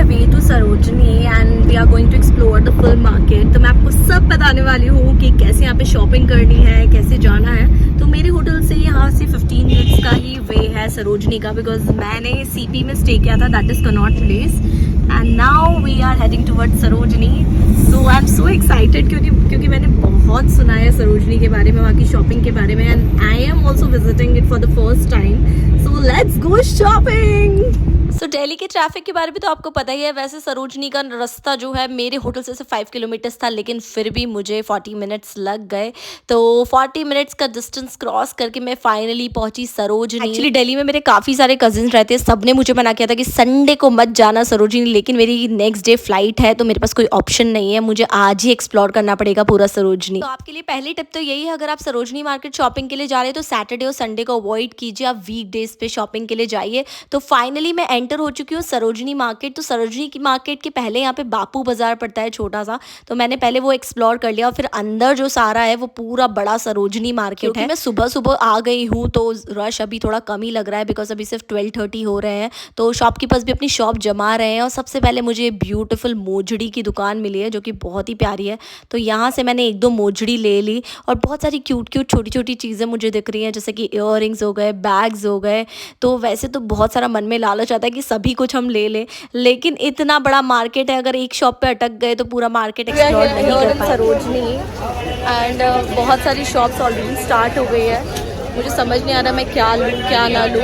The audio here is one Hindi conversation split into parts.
Way to Sarojini and we are going to explore the full market. तो मैं आपको सब बताने वाली हूँ कि कैसे यहाँ पे शॉपिंग करनी है, कैसे जाना है। तो मेरे होटल से यहाँ से 15 मिनट्स का ही वे है सरोजनी का, बिकॉज मैंने सीपी में स्टे किया था, that is Connaught Place, and now we are heading towards Sarojini. So I am so excited क्योंकि मैंने बहुत सुना है सरोजनी के बारे में, वहाँ की शॉपिंग के बारे में, and I am also visiting it for the first time. So let's go shopping. So Delhi के ट्रैफिक के बारे में तो आपको पता ही है। वैसे सरोजनी का रास्ता जो है मेरे होटल से 5 किलोमीटर्स था, लेकिन फिर भी मुझे 40 मिनट्स लग गए। तो 40 मिनट्स का डिस्टेंस क्रॉस करके मैं फाइनली पहुंची सरोजनी। एक्चुअली दिल्ली में मेरे काफ़ी सारे कजिन्स रहते हैं, सबने मुझे मना किया था कि संडे को मत जाना सरोजनी, लेकिन मेरी नेक्स्ट डे फ्लाइट है तो मेरे पास कोई ऑप्शन नहीं है, मुझे आज ही एक्सप्लोर करना पड़ेगा पूरा सरोजनी। तो आपके लिए पहली टिप तो यही है, अगर आप सरोजनी मार्केट शॉपिंग के लिए जा रहे हैं तो सैटरडे और संडे को अवॉइड कीजिए, आप वीक डेज पे शॉपिंग के लिए जाइए। तो फाइनली मैं एंटर हो चुकी हूँ सरोजनी मार्केट। तो सरोजनी की मार्केट के पहले यहाँ पे बापू बाजार पड़ता है छोटा सा, तो मैंने पहले वो एक्सप्लोर कर लिया और फिर अंदर जो सारा है वो पूरा बड़ा सरोजनी मार्केट है। मैं सुबह सुबह आ गई हूँ तो रश अभी थोड़ा कम ही लग रहा है, बिकॉज अभी सिर्फ 12:30 हो रहे हैं, तो शॉपकीपर्स भी अपनी शॉप जमा रहे हैं। और सबसे पहले मुझे ब्यूटीफुल मोजड़ी की दुकान मिली है जो कि बहुत ही प्यारी है, तो यहाँ से मैंने 1-2 मोजड़ी ले ली और बहुत सारी क्यूट क्यूट छोटी छोटी चीज़ें मुझे दिख रही हैं, जैसे कि इयररिंग्स हो गए, बैग्स हो गए। तो वैसे तो बहुत सारा मन में लालच आता है कि सभी कुछ हम ले लें, लेकिन इतना बड़ा मार्केट है, अगर एक शॉप पे अटक गए तो पूरा मार्केट एक्सप्लोर नहीं कर पाएंगे। सरोजनी एंड बहुत सारी शॉप्स ऑलरेडी स्टार्ट हो गई है, मुझे समझ नहीं आ रहा मैं क्या लूँ क्या ना लूँ,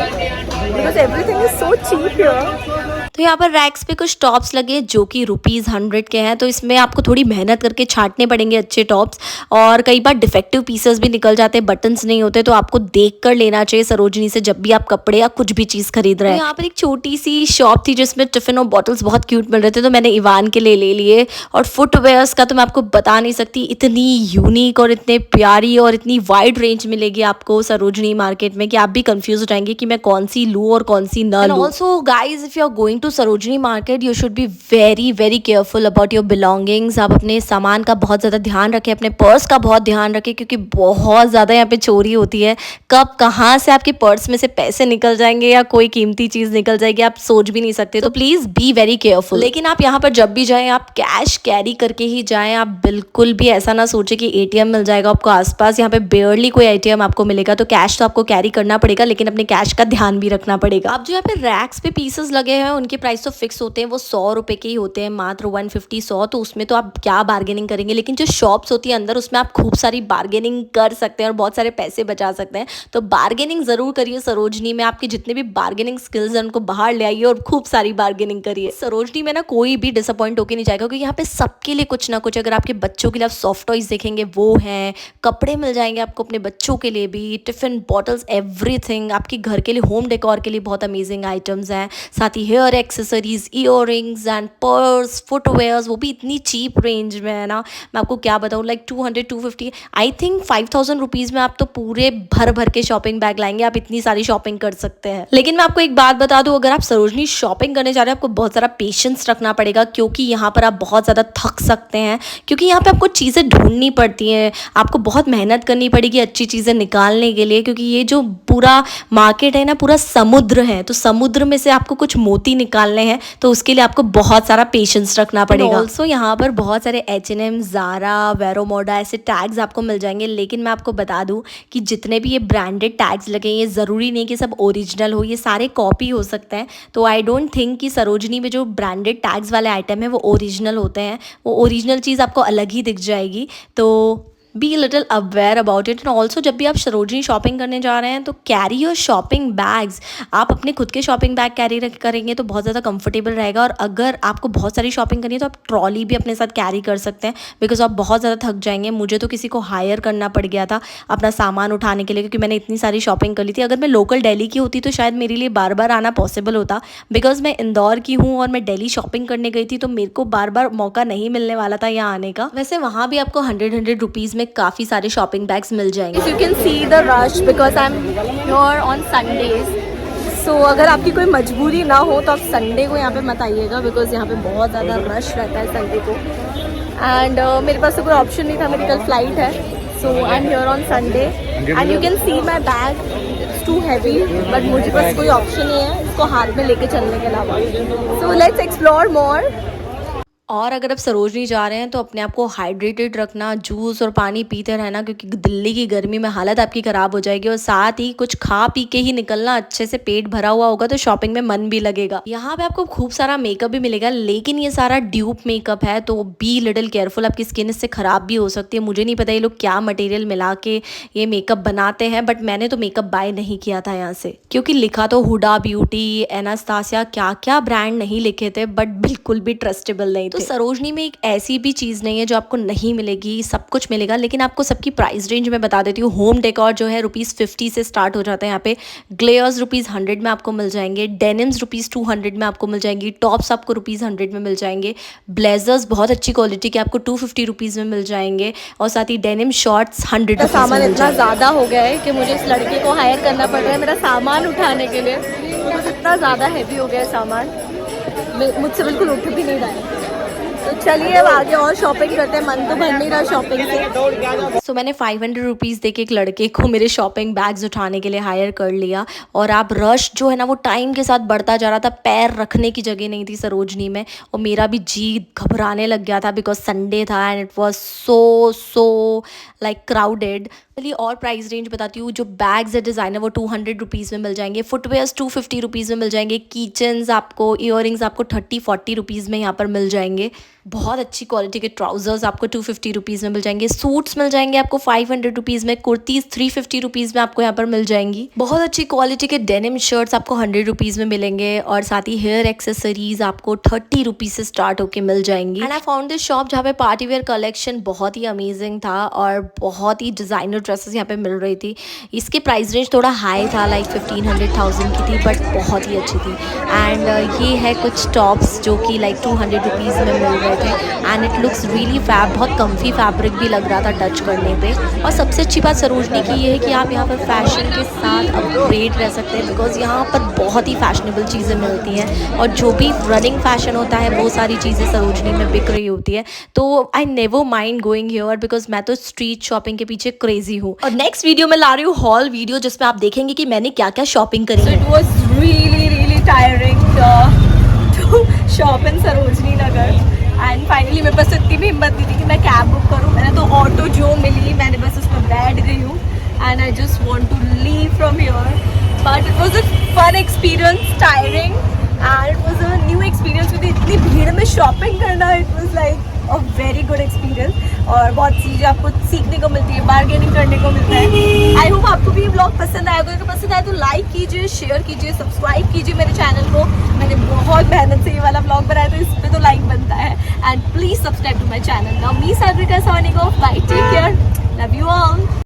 because everything is so cheap here. तो यहाँ पर रैक्स पे कुछ टॉप्स लगे जो कि ₹100 के हैं, तो इसमें आपको थोड़ी मेहनत करके छांटने पड़ेंगे अच्छे टॉप्स, और कई बार डिफेक्टिव पीसेस भी निकल जाते हैं, बटन्स नहीं होते, तो आपको देख कर लेना चाहिए सरोजनी से जब भी आप कपड़े या कुछ भी चीज़ खरीद रहे हैं। यहाँ पर एक छोटी सी शॉप थी जिसमें टिफिन और बॉटल्स बहुत क्यूट मिल रहे थे, तो मैंने इवान के लिए ले लिए। और फुटवेयर्स का तो मैं आपको बता नहीं सकती, इतनी यूनिक और इतने प्यारी और इतनी वाइड रेंज मिलेगी आपको सरोजनी मार्केट में कि आप भी कंफ्यूज हो जाएंगे कि मैं कौन सी लूँ और कौन सी ना लूँ। Also guys, if you are going to Sarojini market you should be very very careful about your belongings. आप अपने सामान का बहुत ज़्यादा ध्यान रखें, अपने पर्स का बहुत ध्यान रखें, क्योंकि बहुत ज़्यादा यहाँ पे चोरी होती है। कब कहाँ से आपके पर्स में से पैसे निकल जाएंगे या कोई कीमती चीज़ निकल जाएगी आप सोच भी नहीं सकते, तो प्लीज़ बी वेरी केयरफुल। लेकिन आप यहाँ पर जब भी जाएँ आप कैश कैरी करके ही जाएँ, आप बिल्कुल भी ऐसा ना सोचें कि ATM मिल जाएगा आपको आसपास, यहाँ पे बेयरली कोई ATM आपको मिलेगा, तो कैश तो आपको कैरी करना पड़ेगा, लेकिन अपने कैश का ध्यान भी रखना पड़ेगा। अब जो यहाँ पे रैक्स पे पीसेस लगे हैं उनके प्राइस तो फिक्स होते हैं, वो ₹100 के ही होते हैं, मात्र 150-100, तो उसमें तो आप क्या बार्गेनिंग करेंगे। लेकिन जो शॉप्स होती है अंदर उसमें आप खूब सारी बार्गेनिंग कर सकते हैं और बहुत सारे पैसे बचा सकते हैं, तो बार्गेनिंग ज़रूर करिए सरोजनी में। आपके जितने भी बार्गेनिंग स्किल्स हैं उनको बाहर ले आइए और खूब सारी बार्गेनिंग करिए। सरोजनी में ना कोई भी डिसअपॉइंट होकर नहीं जाएगा, क्योंकि यहाँ पे सबके लिए कुछ ना कुछ, अगर आपके बच्चों के लिए आप सॉफ्ट टॉयज देखेंगे वो हैं, कपड़े मिल जाएंगे आपको अपने बच्चों के लिए भी, टिफिन बॉटल्स, एवरीथिंग आपके घर के लिए, होम डेकोर के लिए बहुत अमेजिंग आइटम्स हैं, साथ ही hair accessories, earrings and purse, footwears, वो भी इतनी चीप रेंज में है ना, मैं आपको क्या बताऊँ, लाइक 200-250, आई थिंक 5000 रुपीज़ में आप तो पूरे भर भर के शॉपिंग बैग लाएंगे, आप इतनी सारी शॉपिंग कर सकते हैं। लेकिन मैं आपको एक बात बता दूं, अगर आप सरोजनी शॉपिंग करने जा रहे हैं आपको बहुत सारा पेशेंस रखना पड़ेगा, क्योंकि यहाँ पर आप बहुत ज़्यादा थक सकते हैं, क्योंकि यहाँ पे आपको चीज़ें ढूंढनी पड़ती हैं, आपको बहुत मेहनत करनी पड़ेगी अच्छी चीज़ें निकालने के लिए, क्योंकि ये जो पूरा मार्केट है ना पूरा समुद्र है, तो समुद्र में से आपको कुछ मोती निकालने हैं, तो उसके लिए आपको बहुत सारा पेशेंस रखना पड़ेगा। ऑल्सो यहाँ पर बहुत सारे H&M, ज़ारा, वेरोमोडा ऐसे टैग्स आपको मिल जाएंगे, लेकिन मैं आपको बता दूं कि जितने भी ये ब्रांडेड टैग्स लगे हैं ये ज़रूरी नहीं कि सब ओरिजिनल हो, ये सारे कॉपी हो सकते हैं, तो आई डोंट थिंक कि सरोजनी में जो ब्रांडेड टैग्स वाले आइटम है वो ओरिजिनल होते हैं, वो ओरिजिनल चीज़ आपको अलग ही दिख जाएगी, तो be little aware about it. And also जब भी आप सरोजनी शॉपिंग करने जा रहे हैं तो कैरी योर शॉपिंग बैग्स, आप अपने खुद के शॉपिंग बैग कैरी करेंगे तो बहुत ज़्यादा कंफर्टेबल रहेगा, और अगर आपको बहुत सारी शॉपिंग करनी है तो आप ट्रॉली भी अपने साथ कैरी कर सकते हैं, बिकॉज आप बहुत ज़्यादा थक जाएंगे। मुझे तो किसी को हायर करना पड़ गया था अपना सामान उठाने के लिए, क्योंकि मैंने इतनी सारी शॉपिंग कर ली थी। अगर मैं लोकल दिल्ली की होती तो शायद मेरे लिए बार बार आना पॉसिबल होता, बिकॉज मैं इंदौर की हूँ और मैं दिल्ली शॉपिंग करने गई थी, तो मेरे को बार बार मौका नहीं मिलने वाला था यहाँ आने का। वैसे वहाँ भी आपको 100 रुपीज़ में काफ़ी सारे शॉपिंग बैग्स मिल जाएंगे। You can see the rush because I am here on Sundays, so अगर आपकी कोई मजबूरी ना हो तो आप संडे को यहाँ पे मत आइएगा, बिकॉज यहाँ पे बहुत ज़्यादा रश रहता है संडे को, एंड मेरे पास तो कोई ऑप्शन नहीं था, मेरी कल फ्लाइट है, so I am here on Sunday and you can see my bag, it's too heavy, but मुझे पास कोई ऑप्शन नहीं है, को हाथ में लेके चलने के अलावा। So let's explore more. और अगर आप सरोजनी जा रहे हैं तो अपने आप को हाइड्रेटेड रखना, जूस और पानी पीते रहना, क्योंकि दिल्ली की गर्मी में हालत आपकी ख़राब हो जाएगी। और साथ ही कुछ खा पी के ही निकलना, अच्छे से पेट भरा हुआ होगा तो शॉपिंग में मन भी लगेगा। यहाँ पे आपको खूब सारा मेकअप भी मिलेगा, लेकिन ये सारा ड्यूप मेकअप है तो बी लिटिल केयरफुल, आपकी स्किन इससे ख़राब भी हो सकती है। मुझे नहीं पता ये लोग क्या मटेरियल मिला के ये मेकअप बनाते हैं, बट मैंने तो मेकअप बाय नहीं किया था यहाँ से, क्योंकि लिखा तो हुडा ब्यूटी, एनास्तासिया, क्या क्या ब्रांड नहीं लिखे थे, बट बिल्कुल भी ट्रस्टेबल नहीं थे। तो सरोजनी में एक ऐसी भी चीज़ नहीं है जो आपको नहीं मिलेगी, सब कुछ मिलेगा। लेकिन आपको सबकी प्राइस रेंज में बता देती हूँ। होम डेकोर जो है ₹50 से स्टार्ट हो जाता है यहाँ पे। ग्लेयर्स ₹100 में आपको मिल जाएंगे, डेनिम्स ₹200 में आपको मिल जाएंगी, टॉप्स आपको ₹100 में मिल जाएंगे, ब्लेजर्स बहुत अच्छी क्वालिटी के आपको ₹250 में मिल जाएंगे, और साथ ही डेनिम शॉर्ट्स ₹100। सामान इतना ज़्यादा हो गया है कि मुझे इस लड़के को हायर करना पड़ रहा है मेरा सामान उठाने के लिए। मुझे इतना ज़्यादा हैवी हो गया है सामान, मुझसे बिल्कुल उठ भी नहीं रहा है। तो चलिए अब आगे और शॉपिंग करते हैं, मन तो भर नहीं रहा शॉपिंग से। सो मैंने ₹500 दे के एक लड़के को मेरे शॉपिंग बैग्स उठाने के लिए हायर कर लिया। और आप रश जो है ना वो टाइम के साथ बढ़ता जा रहा था, पैर रखने की जगह नहीं थी सरोजनी में, और मेरा भी जी घबराने लग गया था बिकॉज संडे था and it was so like crowded. चलिए और प्राइस रेंज बताती हूँ। जो बैग्स है डिज़ाइनर वो ₹200 में मिल जाएंगे, फुटवेयर्स ₹250 में मिल जाएंगे, किचन्स आपको, ईयरिंग्स आपको ₹30-40 में यहाँ पर मिल जाएंगे। बहुत अच्छी क्वालिटी के ट्राउजर्स आपको ₹250 में मिल जाएंगे, सूट्स मिल जाएंगे आपको ₹500 में, कुर्तीज़ ₹350 में आपको यहाँ पर मिल जाएंगी। बहुत अच्छी क्वालिटी के डेनिम शर्ट्स आपको ₹100 में मिलेंगे, और साथ ही हेयर एक्सेसरीज आपको ₹30 से स्टार्ट होके मिल जाएंगी। And I found this shop जहाँ पे पार्टी वेयर कलेक्शन बहुत ही अमेजिंग था और बहुत ही डिज़ाइनर ड्रेसेस यहाँ पे मिल रही थी। इसके प्राइस रेंज थोड़ा हाई था, लाइक 1500-1000 की थी, बट बहुत ही अच्छी थी। एंड ये है कुछ टॉप्स जो कि लाइक ₹200 में मिल रहे थे, and it looks really fab, बहुत कम्फी फैब्रिक भी लग रहा था टच करने पे। और सबसे अच्छी बात सरोजनी की ये है कि आप यहाँ पर फैशन के साथ अपग्रेड रह सकते हैं, बिकॉज यहाँ पर बहुत ही फैशनेबल चीज़ें मिलती हैं, और जो भी रनिंग फैशन होता है वो सारी चीज़ें सरोजनी में बिक रही होती है। तो I never mind going here, because मैं तो स्ट्रीट शॉपिंग के पीछे क्रेजी हूँ। और नेक्स्ट वीडियो में ला रही हूँ हॉल वीडियो, जिसमें आप देखेंगे कि मैंने क्या क्या शॉपिंग करी है। It was really tiring to shop in Sarojini Nagar, and finally मेरे पास इतनी भी हिम्मत नहीं थी कि मैं कैब बुक करूँ। मैंने तो ऑटो जो मिली मैंने बस उसमें बैठ गई हूँ, and I just want to leave from here, but it was a fun experience, tiring, and it was a new experience. क्योंकि इतनी भीड़ में शॉपिंग करना, it was like a very good experience, और बहुत चीज़ें आपको सीखने को मिलती है, बार्गेनिंग करने को मिलता है। आई होप आपको भी ये ब्लॉग पसंद आएगा। अगर पसंद आए तो लाइक कीजिए, शेयर कीजिए, सब्सक्राइब कीजिए मेरे चैनल को। मैंने बहुत मेहनत से ये वाला ब्लॉग बनाया, तो इस पर तो लाइक बनता है। And please subscribe to my channel. Now me Sagarika signing off, bye, take care, love you all.